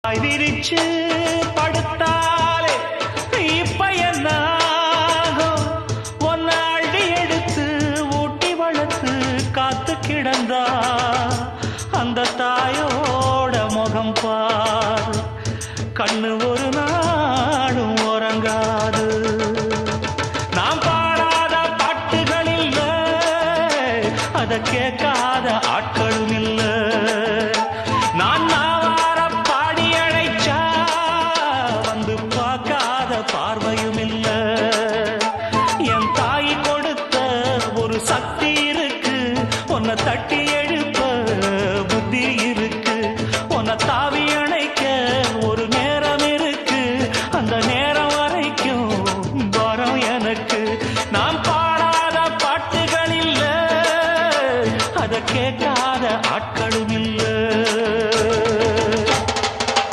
விரிச்சு படுத்தாலே இப்ப என்ன ஒன்ன அள்ளி எடுத்து ஊட்டி வளர்த்து காத்து கிடந்தா அந்த தாயோட முகம் பார் கண்ணு